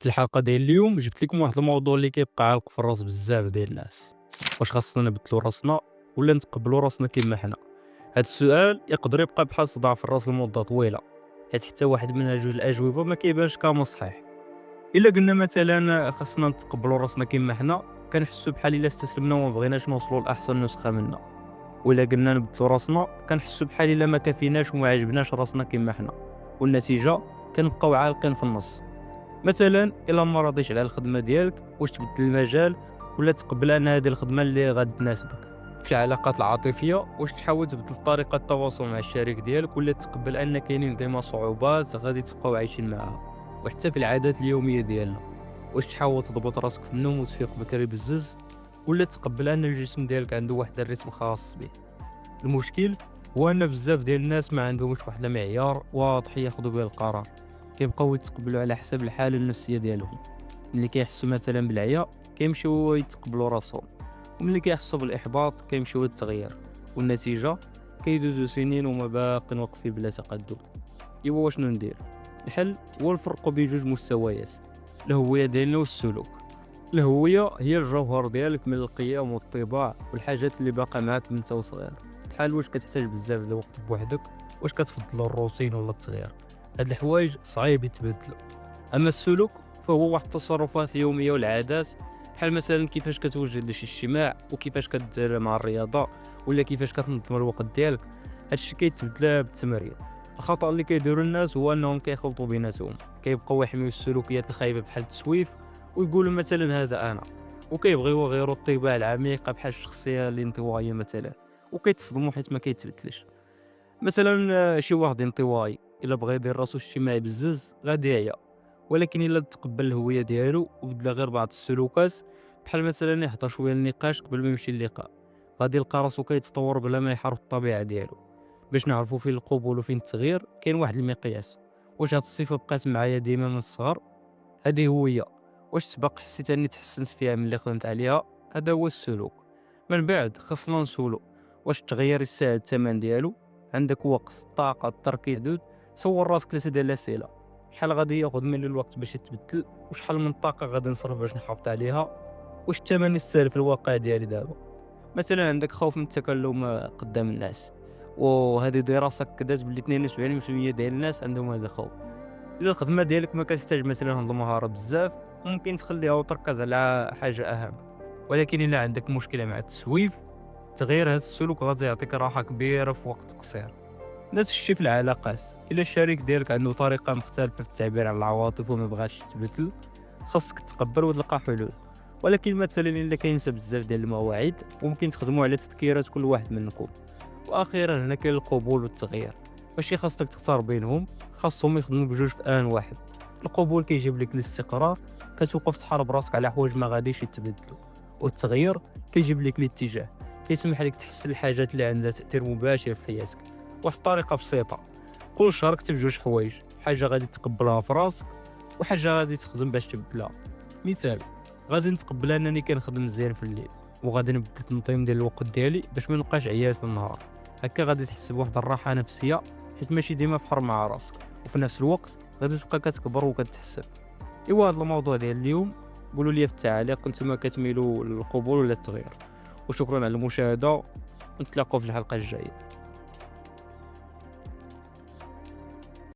في الحلقة ديال اليوم جبت لكم واحد الموضوع اللي كيبقى عالق في الراس بزاف ديال الناس. واش خاصنا نبدلوا راسنا ولا نتقبلوا راسنا كما حنا؟ هذا السؤال يقدر يبقى بحال صداع في الراس لمده طويله، حيت حتى واحد من هاد جوج الاجوبه ما كيبانش كامل صحيح. الا قلنا مثلا خاصنا نتقبلوا راسنا كما حنا، كنحسوا بحال الا استسلمنا وما بغيناش نوصلوا لاحسن نسخه منا. ولا قلنا نبدلوا راسنا، كنحسوا بحال الا ما كافيناش وما عجبناش راسنا كما حنا، والنتيجه كنبقاو عالقين في النص. مثلا الا ما راضيش على الخدمه ديالك، واش تبدل المجال ولا تقبل ان هذه الخدمه اللي غادي تناسبك؟ في العلاقات العاطفيه، واش تحاول تبدل طريقه التواصل مع الشريك ديالك ولا تقبل ان كاينين ديما صعوبات غادي تبقاو عايشين معاها؟ وحتى في العادات اليوميه ديالنا، واش تحاول تضبط راسك في النوم وتفيق بكري بزز ولا تقبل ان الجسم ديالك عنده واحد الريتم خاص به؟ المشكل هو ان بزاف ديال الناس ما عندهمش واحد المعيار واضح ياخذوا به القرار، كيبقاو يتقبلوا على حسب الحاله النفسيه ديالهم. ملي كيحسوا مثلا بالعيا كيمشيو يتقبلوا راسهم، وملي كيحسوا بالاحباط كيمشيو للتغيير، والنتيجه كيدوزو سنين وما باقين واقفين بلا تقدم. ايوا واشنو ندير؟ الحل هو الفرق بين جوج مستويات: الهويه ديالنا والسلوك. الهويه هي الجوهر ديالك من القيم والطباع والحاجات اللي باقا معاك من انت وصغير، بحال واش كتحتاج بزاف د الوقت بوحدك، واش كتفضل الروتين ولا التغيير. هاد الحوايج صعيب يتبدلوا. اما السلوك فهو واحد التصرفات اليوميه والعادات، بحال مثلا كيفاش كتوجد لشي اجتماع وكيفاش كدير مع الرياضه ولا كيفاش كتنظم الوقت ديالك. هادشي كيتبدل بالتمرين. الخطا اللي كيديروا الناس هو انهم كيخلطوا بيناتهم، كيبقاو يحميو السلوكيات الخايبه بحال التسويف ويقولوا مثلا هذا انا، وكيبغيو يغيروا الطباع العميقه بحال الشخصيه الانطوائيه مثلا، وكيتصدموا حيت ما كيتبدلش. مثلا شي واحد انطوائي الا بغى يدير راسو اجتماعي بزز غادي يعيا، ولكن الا تقبل الهويه ديالو وبدل غير بعض السلوكات، بحال مثلا يحضر شويه النقاش قبل ما يمشي للقاء، غادي يلقى راسو كيتطور بلا ما يحارب الطبيعه ديالو. باش نعرفوا فين القبول وفين التغيير كاين واحد المقياس: واش هاد الصفه بقات معايا ديما من الصغر، هذه هويه. واش سبق حسيت اني تحسنت فيها ملي خدمت عليها، هذا هو السلوك. من بعد خصنا نسولو: واش التغيير يستاهل الثمن ديالو؟ عندك وقت، طاقه، تركيز حدود؟ سول راسك 3 ديال الاسئله: شحال غادي ياخذ مني الوقت باش يتبدل، وشحال من الطاقه غادي نصرف باش نحافظ عليها، واش الثمن يستاهل في الواقع ديالي دابا؟ مثلا عندك خوف من التكلم قدام الناس، وهذه دراسه كدات بلي 72% ديال الناس عندهم هذا الخوف. الا الخدمه ديالك ما كتحتاج مثلا هاد المهاره بزاف، ممكن تخليها وتركز على حاجه اهم. ولكن الا عندك مشكله مع التسويف، تغيير هذا السلوك غادي يعطيك راحه كبيره في وقت قصير. نفس الشيء في العلاقات، الا الشريك ديالك عنده طريقه مختلفه في التعبير عن العواطف وما بغاش تبدل، خاصك تقبل وتلقى حلول. ولكن مثلا الا كاينسى بزاف ديال المواعيد، ممكن تخدموا على تذكيرات كل واحد منكم. واخيرا هنا كاين القبول والتغيير، ماشي خاصك تختار بينهم، خاصهم يخدموا بجوج في ان واحد. القبول كيجيب لك الاستقرار، كتوقف تحارب راسك على حوايج ما غاديش يتبدلوا. والتغيير كيجيب لك الاتجاه، كيسمح لك تحسن الحاجات اللي عندها تاثير مباشر في حياتك. واحد الطريقه بسيطه: كل شهر اكتب جوج حوايج، حاجه غادي تقبلها في راسك وحاجه غادي تخدم باش تبدلها. مثال: غادي نتقبل انني كنخدم مزيان في الليل، وغادي نبدل التنظيم ديال الوقت ديالي باش ما نبقاش عيال في النهار. هكا غادي تحس بواحد الراحه نفسيه، حيت ماشي ديما في حرب مع راسك، وفي نفس الوقت غادي تبقى كتكبر وكتحسن. ايوا هذا الموضوع ديال اليوم، قولوا لي في التعاليق نتوما كتميلوا للقبول ولا التغيير. وشكرا على المشاهده، ونتلاقاو في الحلقه الجايه.